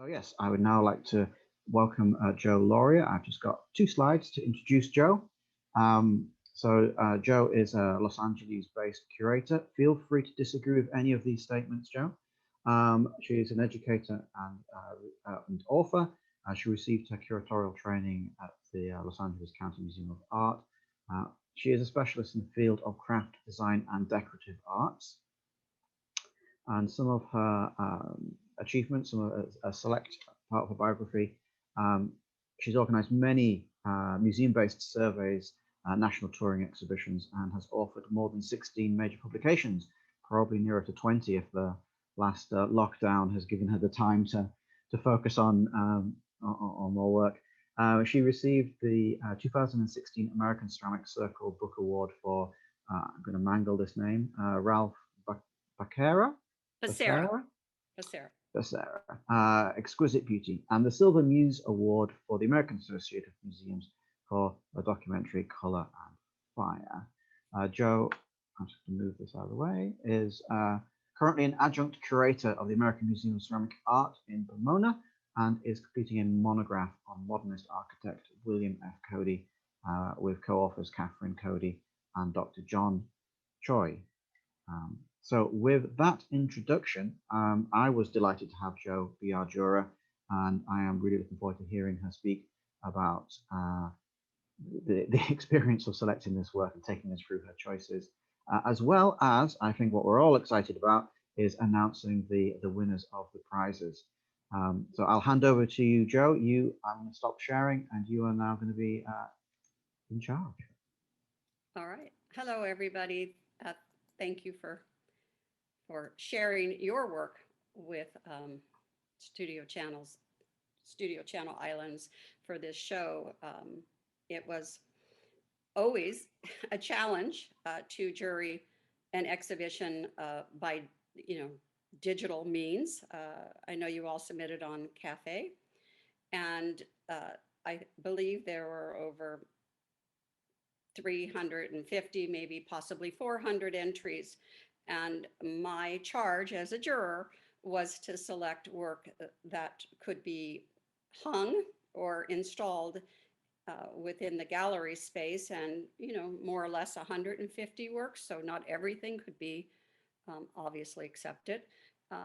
So yes, I would now like to welcome Joe Lauria. I've just got two slides to introduce Joe. Joe is a Los Angeles-based curator. Feel free to disagree with any of these statements, Joe. She is an educator and author. She received her curatorial training at the Los Angeles County Museum of Art. She is a specialist in the field of craft design and decorative arts. And some of her achievements, some of a select part of her biography. She's organized many museum-based surveys, national touring exhibitions, and has authored more than 16 major publications, probably nearer to 20 if the last lockdown has given her the time to focus on more work. She received the 2016 American Ceramic Circle Book Award for, I'm going to mangle this name, Ralph Baccara? Becerra. Exquisite Beauty, and the Silver Muse Award for the American Association of Museums for a documentary Color and Fire. Joe, I'm just going to move this out of the way, is currently an adjunct curator of the American Museum of Ceramic Art in Pomona and is completing a monograph on modernist architect William F. Cody with co-authors Catherine Cody and Dr. John Choi. So with that introduction, I was delighted to have Joe be our juror, and I am really looking forward to hearing her speak about the experience of selecting this work and taking us through her choices, as well as, I think what we're all excited about is announcing the winners of the prizes. So I'll hand over to you, Joe. I'm going to stop sharing, and you are now going to be in charge. All right. Hello, everybody. Thank you for sharing your work with Studio Channel Islands for this show. It was always a challenge to jury an exhibition by digital means. I know you all submitted on Cafe, and I believe there were over 350, maybe possibly 400 entries. And my charge as a juror was to select work that could be hung or installed within the gallery space, and more or less 150 works, so not everything could be obviously accepted.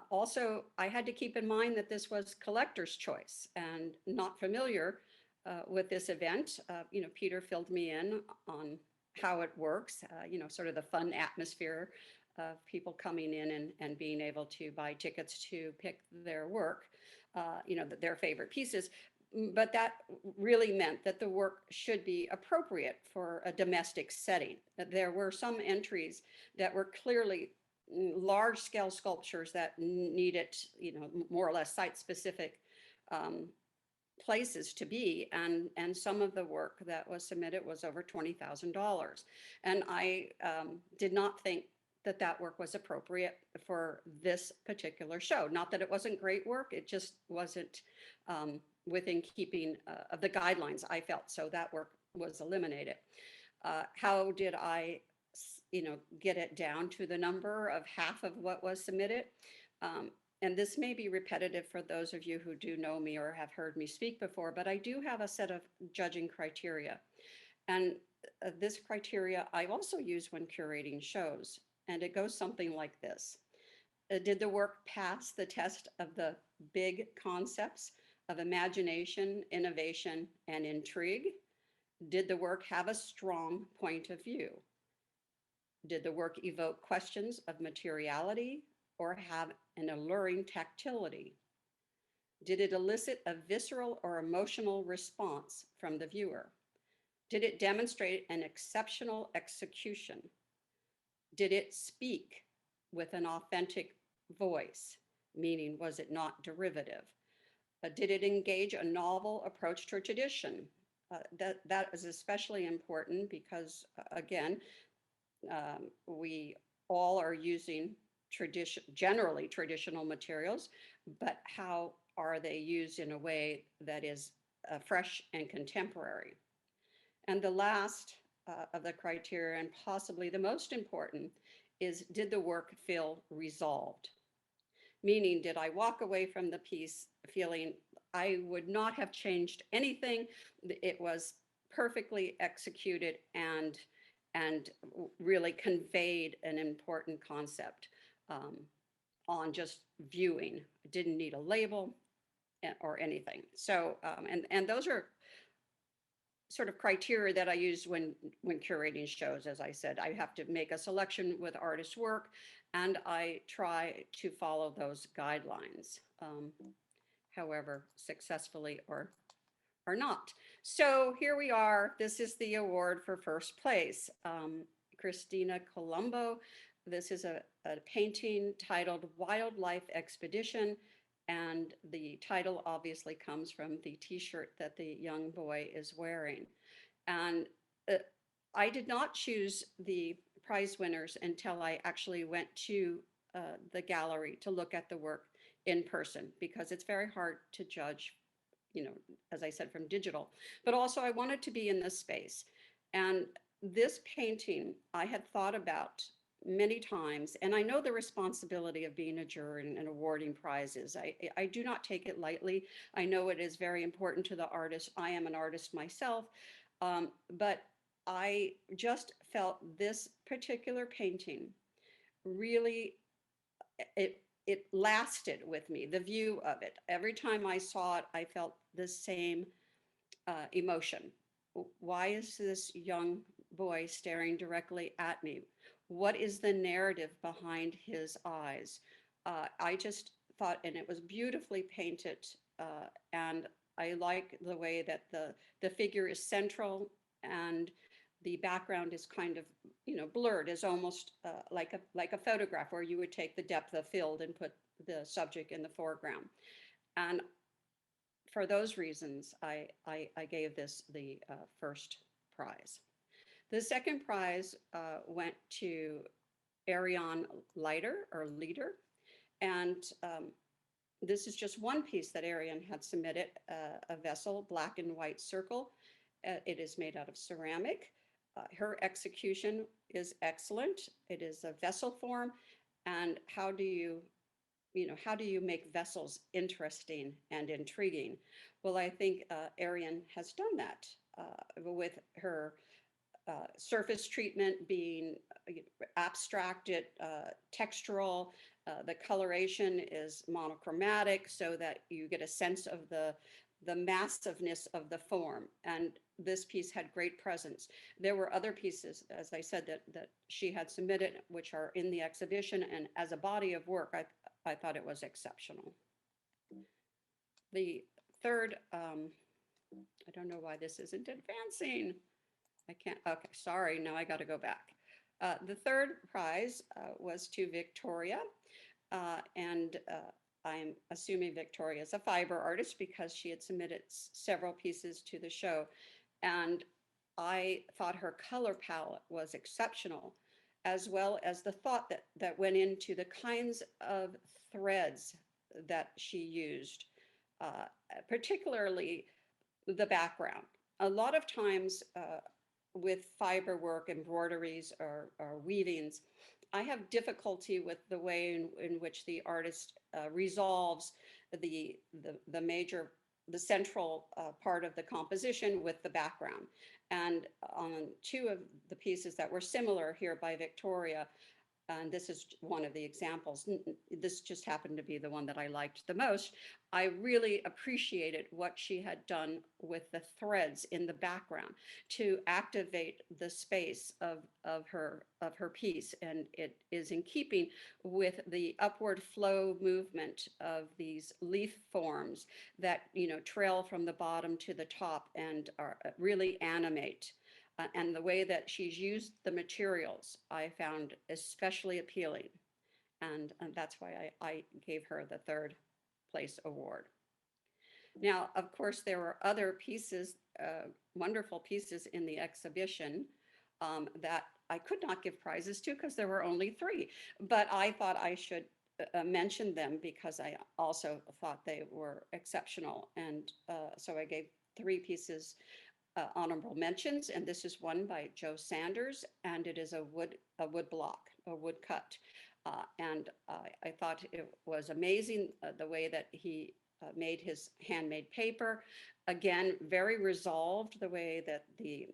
Also, I had to keep in mind that this was collector's choice, and not familiar with this event. Peter filled me in on how it works, sort of the fun atmosphere of people coming in and being able to buy tickets to pick their work, their favorite pieces. But that really meant that the work should be appropriate for a domestic setting. There were some entries that were clearly large scale sculptures that needed, more or less site specific places to be, and some of the work that was submitted was over $20,000, and I did not think that work was appropriate for this particular show. Not that it wasn't great work, it just wasn't within keeping of the guidelines, I felt, so that work was eliminated. How did I get it down to the number of half of what was submitted? And this may be repetitive for those of you who do know me or have heard me speak before, but I do have a set of judging criteria. And this criteria I also use when curating shows. And it goes something like this. Did the work pass the test of the big concepts of imagination, innovation, and intrigue? Did the work have a strong point of view? Did the work evoke questions of materiality or have an alluring tactility? Did it elicit a visceral or emotional response from the viewer? Did it demonstrate an exceptional execution? Did it speak with an authentic voice? Meaning, was it not derivative? Did it engage a novel approach to tradition? That is especially important because, again, we all are using generally traditional materials, but how are they used in a way that is fresh and contemporary? And the last of the criteria, and possibly the most important, is did the work feel resolved? meaning did I walk away from the piece feeling I would not have changed anything. It was perfectly executed and really conveyed an important concept um, on just viewing. Didn't need a label or anything. So and those are sort of criteria that I use when curating shows. As I said, I have to make a selection with artist work, and I try to follow those guidelines, however successfully or not. So here we are. This is the award for first place. Christina Colombo. This is a painting titled Wildlife Expedition. And the title obviously comes from the t-shirt that the young boy is wearing. And I did not choose the prize winners until I actually went to the gallery to look at the work in person, because it's very hard to judge, as I said, from digital. But also I wanted to be in this space. And this painting I had thought about many times, and I know the responsibility of being a juror and awarding prizes. I do not take it lightly. I know it is very important to the artist. I am an artist myself, but I just felt this particular painting really, it lasted with me, the view of it. Every time I saw it, I felt the same emotion. Why is this young boy staring directly at me? What is the narrative behind his eyes? I just thought, and it was beautifully painted, and I like the way that the figure is central and the background is kind of, blurred, is almost like a photograph where you would take the depth of field and put the subject in the foreground. And for those reasons, I gave this the first prize. The second prize went to Ariane Leader. And this is just one piece that Ariane had submitted, a vessel, black and white circle. It is made out of ceramic. Her execution is excellent. It is a vessel form. And how do you make vessels interesting and intriguing? Well, I think Ariane has done that with her surface treatment being abstracted, textural. The coloration is monochromatic so that you get a sense of the massiveness of the form. And this piece had great presence. There were other pieces, as I said, that she had submitted, which are in the exhibition. And as a body of work, I thought it was exceptional. The third, I don't know why this isn't advancing. I can't, okay, sorry, now I got to go back. The third prize was to Victoria, and I'm assuming Victoria is a fiber artist because she had submitted several pieces to the show. And I thought her color palette was exceptional, as well as the thought that went into the kinds of threads that she used, particularly the background. A lot of times with fiber work, embroideries, or weavings, I have difficulty with the way in which the artist resolves the major, the central part of the composition with the background. And on two of the pieces that were similar here by Victoria, and this is one of the examples. This just happened to be the one that I liked the most. I really appreciated what she had done with the threads in the background to activate the space of her piece. And it is in keeping with the upward flow movement of these leaf forms that, trail from the bottom to the top and are really animate. And the way that she's used the materials, I found especially appealing. And that's why I gave her the third place award. Now, of course, there were other pieces, wonderful pieces in the exhibition that I could not give prizes to because there were only three. But I thought I should mention them because I also thought they were exceptional. And so I gave three pieces honorable mentions, and this is one by Joe Sanders, and it is a wood block, a wood cut. I thought it was amazing the way that he made his handmade paper. Again, very resolved the way that the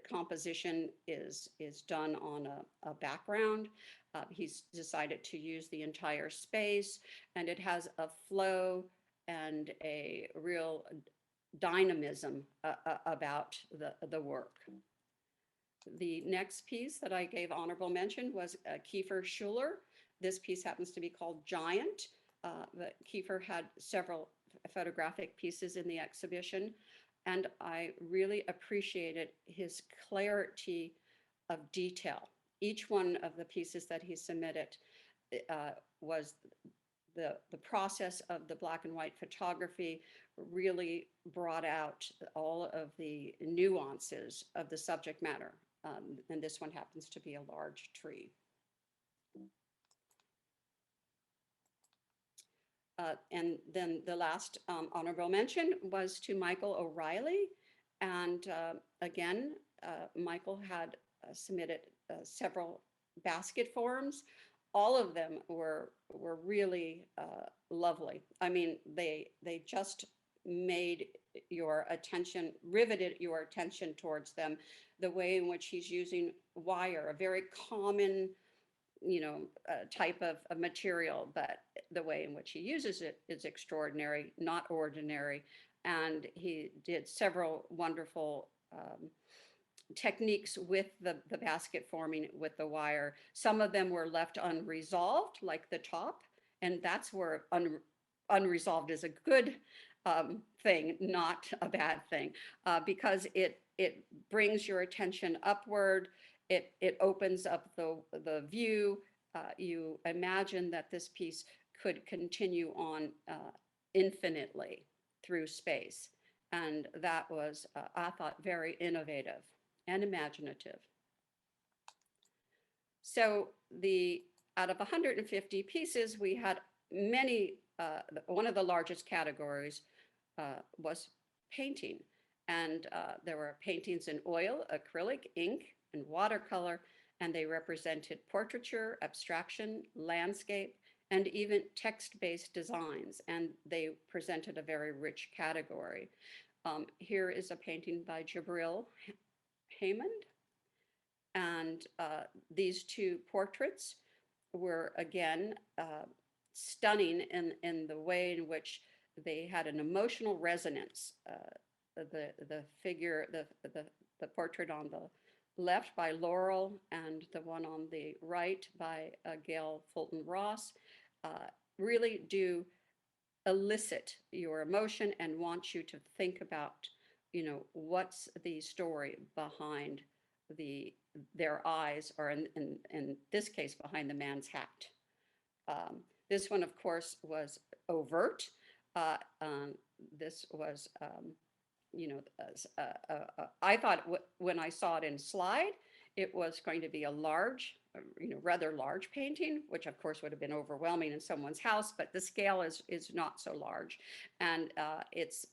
composition is done on a background. He's decided to use the entire space, and it has a flow and a real dynamism about the work. The next piece that I gave honorable mention was Kiefer Schuler. This piece happens to be called Giant, but Kiefer had several photographic pieces in the exhibition, and I really appreciated his clarity of detail. Each one of the pieces that he submitted was the process of the black and white photography really brought out all of the nuances of the subject matter. And this one happens to be a large tree. And then the last honorable mention was to Michael O'Reilly. And again, Michael had submitted several basket forms. All of them were really lovely. I mean, they just made your attention, riveted your attention towards them. The way in which he's using wire, a very common type of material, but the way in which he uses it is extraordinary, not ordinary. And he did several wonderful techniques with the basket forming with the wire. Some of them were left unresolved, like the top, and that's where unresolved is a good thing, not a bad thing, because it brings your attention upward. It opens up the view. You imagine that this piece could continue on infinitely through space. And that was, I thought, very innovative and imaginative. So out of 150 pieces, we had many, one of the largest categories was painting. And there were paintings in oil, acrylic, ink, and watercolor, and they represented portraiture, abstraction, landscape, and even text-based designs, and they presented a very rich category. Here is a painting by Jabril Haymond, and these two portraits were, again, stunning in the way in which they had an emotional resonance. The figure, the portrait on the left by Laurel and the one on the right by Gail Fulton Ross really do elicit your emotion and want you to think about, what's the story behind their eyes, or in this case, behind the man's hat. This one, of course, was overt. This was I thought when I saw it in slide, it was going to be a large, rather large painting, which of course would have been overwhelming in someone's house, but the scale is not so large. And it's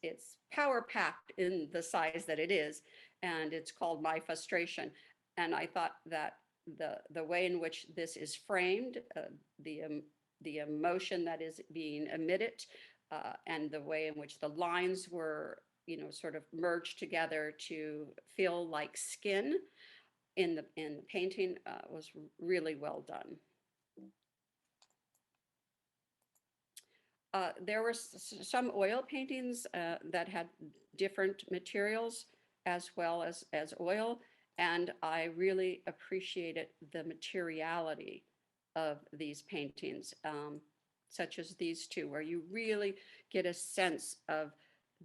power packed in the size that it is. And it's called My Frustration. And I thought that the way in which this is framed, the emotion that is being emitted, and the way in which the lines were, sort of merged together to feel like skin in the painting was really well done. There were some oil paintings that had different materials as well as oil, and I really appreciated the materiality of these paintings, such as these two, where you really get a sense of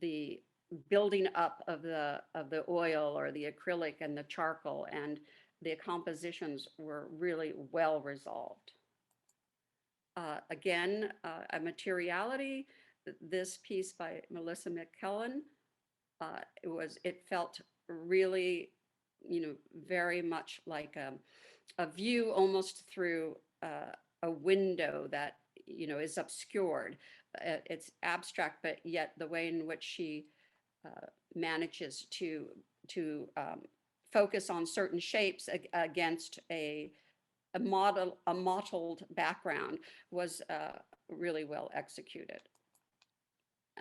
the building up of the oil or the acrylic and the charcoal, and the compositions were really well resolved. Again, a materiality, this piece by Melissa McKellen, it felt really, very much like a view almost through a window that, is obscured. It's abstract, but yet the way in which she manages to focus on certain shapes against a a mottled background was really well executed.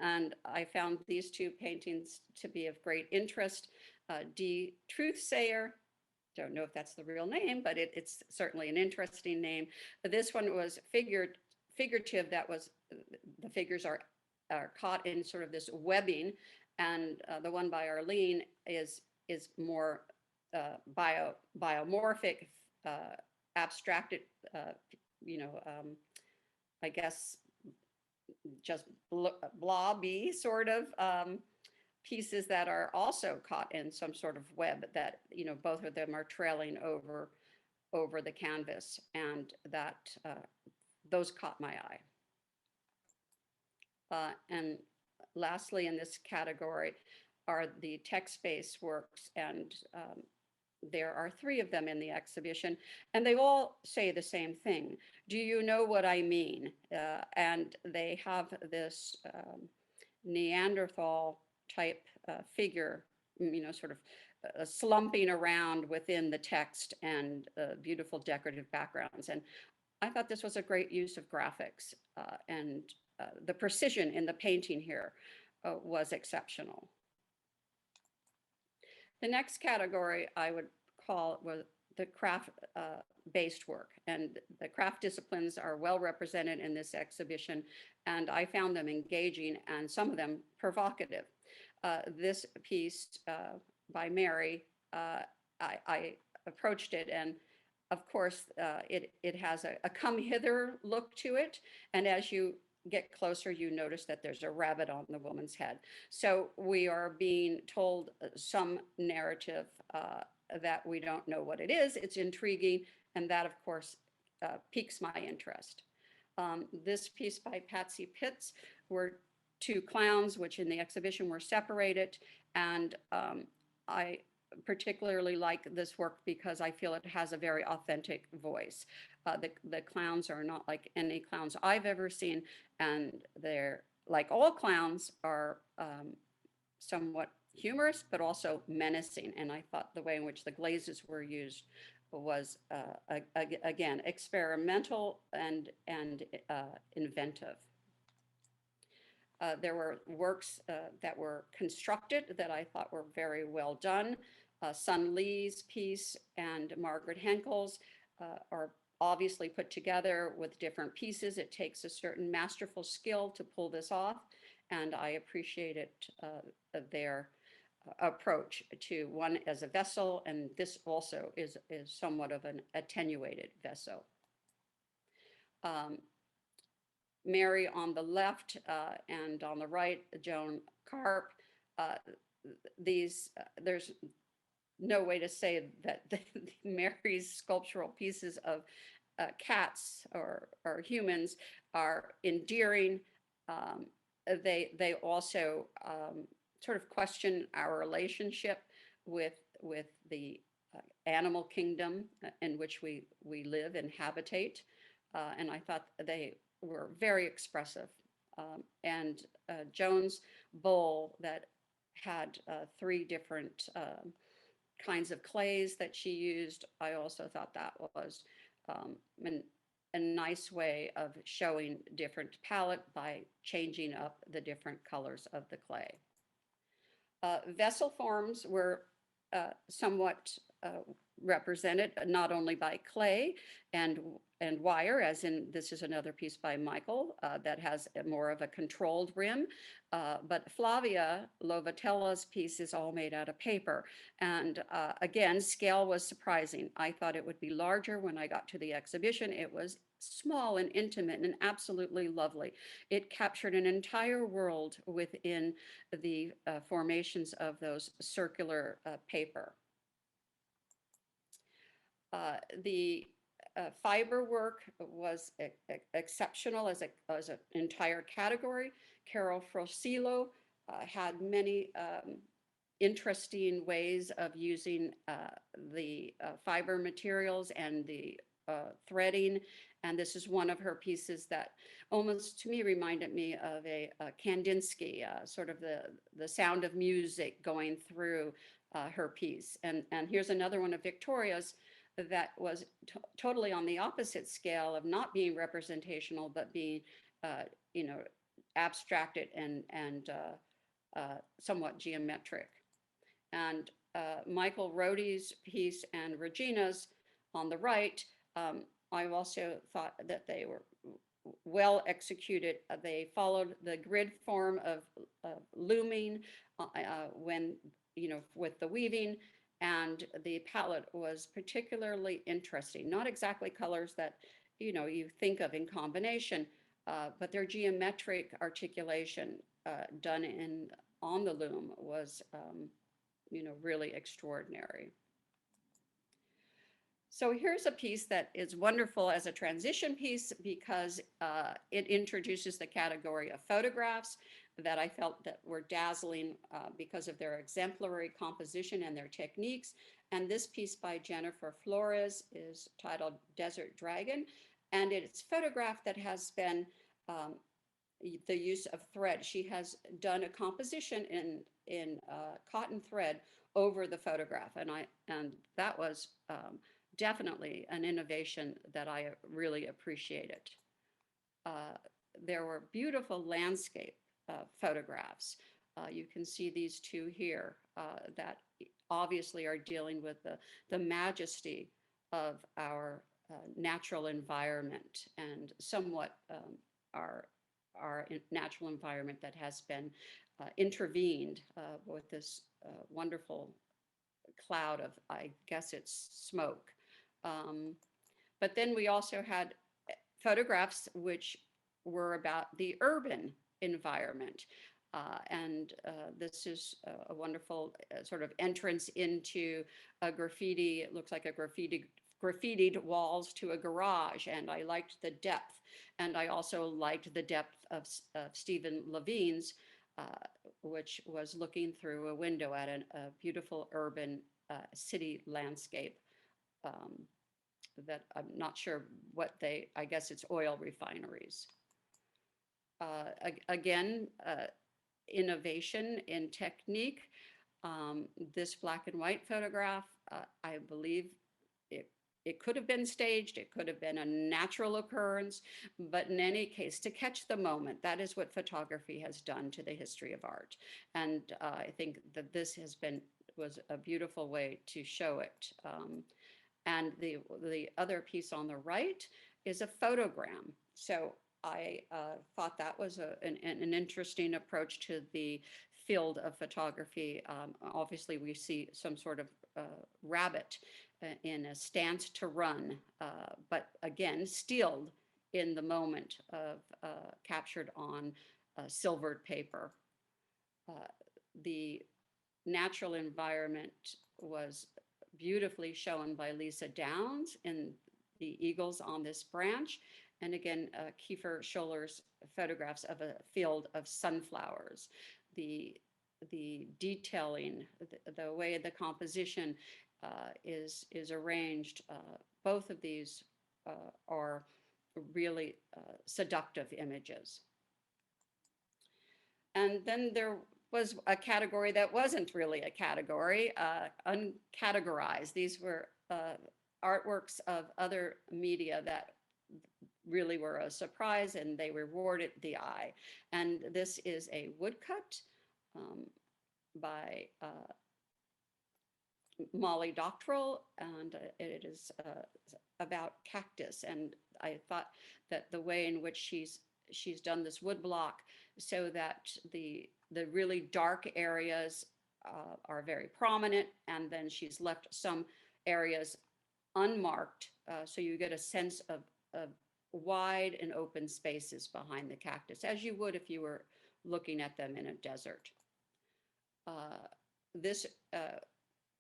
And I found these two paintings to be of great interest. D. Truthsayer, don't know if that's the real name, but it's certainly an interesting name. This one was figurative, that was, the figures are caught in sort of this webbing, and the one by Arlene is more biomorphic, abstracted, you know, I guess just blobby sort of pieces that are also caught in some sort of web that, you know, both of them are trailing over the canvas, and that those caught my eye. And lastly, in this category are the text-based works, and there are three of them in the exhibition, and they all say the same thing. Do you know what I mean? And they have this Neanderthal type figure, you know, sort of slumping around within the text, and beautiful decorative backgrounds. And I thought this was a great use of graphics, and the precision in the painting here was exceptional. The next category I would call was the craft based work, and the craft disciplines are well represented in this exhibition, and I found them engaging and some of them provocative. This piece by Mary, I approached it, and of course it has a come hither look to it, and as you get closer, you notice that there's a rabbit on the woman's head. So we are being told some narrative that we don't know what it is. It's intriguing, and that, of course, piques my interest. This piece by Patsy Pitts were two clowns, which in the exhibition were separated, and I particularly like this work because I feel it has a very authentic voice. The clowns are not like any clowns I've ever seen, and they're, like all clowns, are somewhat humorous, but also menacing. And I thought the way in which the glazes were used was, again, experimental and inventive. There were works that were constructed that I thought were very well done. Sun Lee's piece and Margaret Henkel's are obviously put together with different pieces. It takes a certain masterful skill to pull this off, and I appreciated their approach to one as a vessel, and this also is somewhat of an attenuated vessel. Mary on the left and on the right, Joan Carp. There's no way to say that Mary's sculptural pieces of cats or humans are endearing. They also sort of question our relationship with the animal kingdom in which we live and habitate. And I thought they were very expressive. And Joan's bowl that had three different kinds of clays that she used, I also thought that was a nice way of showing different palette by changing up the different colors of the clay. Vessel forms were somewhat represented not only by clay and wire, as in this is another piece by Michael that has more of a controlled rim, but Flavia Lovatella's piece is all made out of paper. And again, scale was surprising. I thought it would be larger when I got to the exhibition. It was small and intimate and absolutely lovely. It captured an entire world within the formations of those circular paper. The fiber work was exceptional as an entire category. Carol Frosilo had many interesting ways of using the fiber materials and the threading. And this is one of her pieces that almost to me reminded me of a Kandinsky, sort of the sound of music going through her piece. And here's another one of Victoria's that was totally on the opposite scale of not being representational, but being, you know, abstracted and somewhat geometric. And Michael Rohde's piece and Regina's on the right, I also thought that they were well executed. They followed the grid form of looming when, you know, with the weaving, and the palette was particularly interesting. Not exactly colors that, you know, you think of in combination, but their geometric articulation done in on the loom was, you know, really extraordinary. So here's a piece that is wonderful as a transition piece because it introduces the category of photographs that I felt that were dazzling because of their exemplary composition and their techniques. And this piece by Jennifer Flores is titled Desert Dragon. And it's photograph that has been the use of thread. She has done a composition in cotton thread over the photograph, and that was definitely an innovation that I really appreciated. Uh, there were beautiful landscape photographs. You can see these two here that obviously are dealing with the majesty of our natural environment and somewhat our natural environment that has been intervened with this wonderful cloud of, I guess it's smoke. Um, but then we also had photographs which were about the urban environment. This is a wonderful sort of entrance into a graffiti. It looks like a graffitied walls to a garage, and I liked the depth. And I also liked the depth of Stephen Levine's, which was looking through a window at a beautiful urban city landscape. That I'm not sure what I guess it's oil refineries. Again, innovation in technique. This black and white photograph, I believe it could have been staged, it could have been a natural occurrence, but in any case, to catch the moment, that is what photography has done to the history of art. And I think that this was a beautiful way to show it. And the other piece on the right is a photogram. So I thought that was an interesting approach to the field of photography. Obviously, we see some sort of rabbit in a stance to run, but again, stilled in the moment of captured on silvered paper. The natural environment was beautifully shown by Lisa Downs in the eagles on this branch. And again, Kiefer Scholler's photographs of a field of sunflowers. The detailing, the way the composition is arranged, both of these are really seductive images. And then there was a category that wasn't really a category, uncategorized. These were artworks of other media that really were a surprise, and they rewarded the eye. And this is a woodcut by Molly Doctrell, and it is about cactus. And I thought that the way in which she's done this wood block so that the really dark areas are very prominent, and then she's left some areas unmarked, so you get a sense of wide and open spaces behind the cactus, as you would if you were looking at them in a desert. This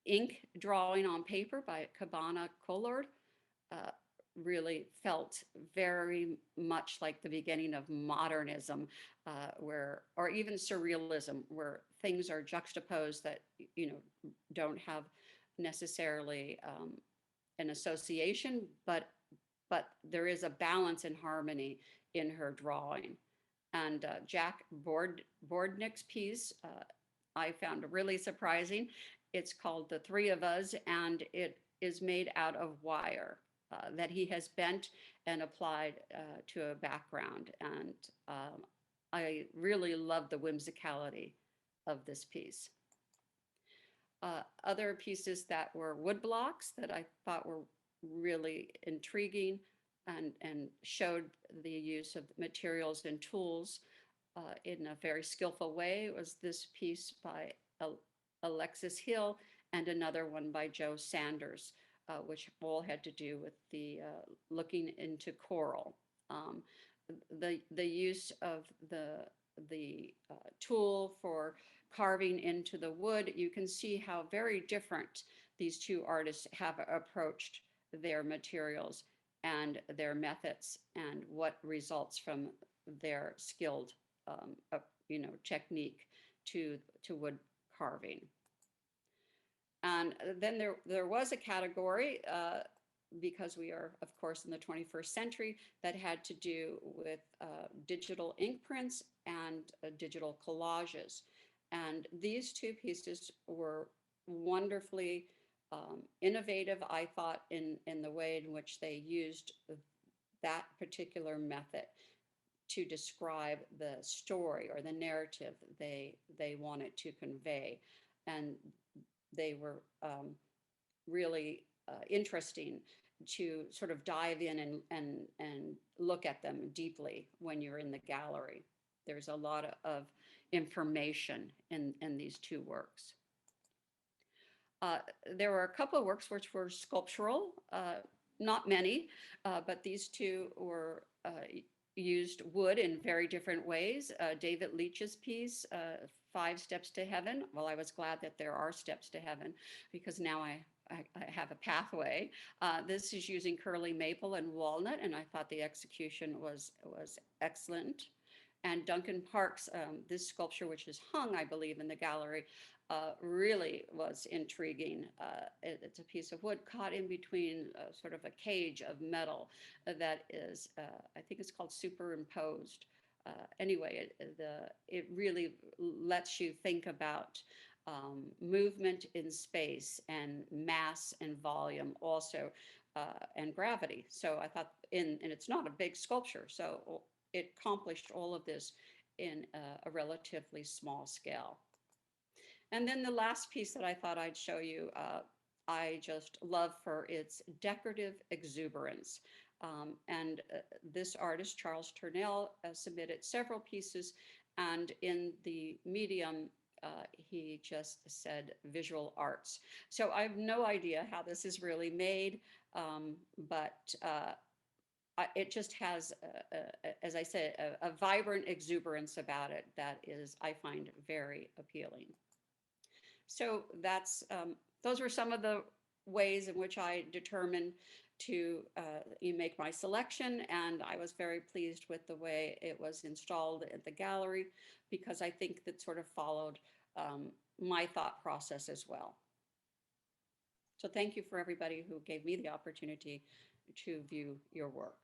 ink drawing on paper by Cabana Collard really felt very much like the beginning of modernism, or even surrealism, where things are juxtaposed that, you know, don't have necessarily an association, but there is a balance and harmony in her drawing. And Jack Bordnick's piece, I found really surprising. It's called The Three of Us, and it is made out of wire that he has bent and applied to a background. And I really love the whimsicality of this piece. Other pieces that were wood blocks that I thought were really intriguing and showed the use of materials and tools in a very skillful way was this piece by Alexis Hill and another one by Joe Sanders, which all had to do with the looking into coral. Um, the use of the tool for carving into the wood, you can see how very different these two artists have approached their materials and their methods and what results from their skilled technique to wood carving. And then there was a category, because we are, of course, in the 21st century, that had to do with digital ink prints and digital collages. And these two pieces were wonderfully innovative, I thought, in the way in which they used that particular method to describe the story or the narrative they wanted to convey. And they were really interesting to sort of dive in and look at them deeply when you're in the gallery. There's a lot of information in these two works. There were a couple of works which were sculptural, not many, but these two were used wood in very different ways. David Leitch's piece, Five Steps to Heaven. Well, I was glad that there are steps to heaven because now I have a pathway. This is using curly maple and walnut, and I thought the execution was excellent. And Duncan Park's, this sculpture, which is hung, I believe, in the gallery, really was intriguing. It's a piece of wood caught in between sort of a cage of metal that is, I think it's called superimposed. Anyway, it really lets you think about movement in space and mass and volume also, and gravity. So I thought, and it's not a big sculpture, so it accomplished all of this in a relatively small scale. And then the last piece that I thought I'd show you, I just love for its decorative exuberance. And this artist, Charles Turnell, submitted several pieces, and in the medium, he just said visual arts. So I have no idea how this is really made, but it just has, as I said, a vibrant exuberance about it that is, I find, very appealing. So those were some of the ways in which I determined to make my selection, and I was very pleased with the way it was installed at the gallery because I think that sort of followed my thought process as well. So thank you for everybody who gave me the opportunity to view your work.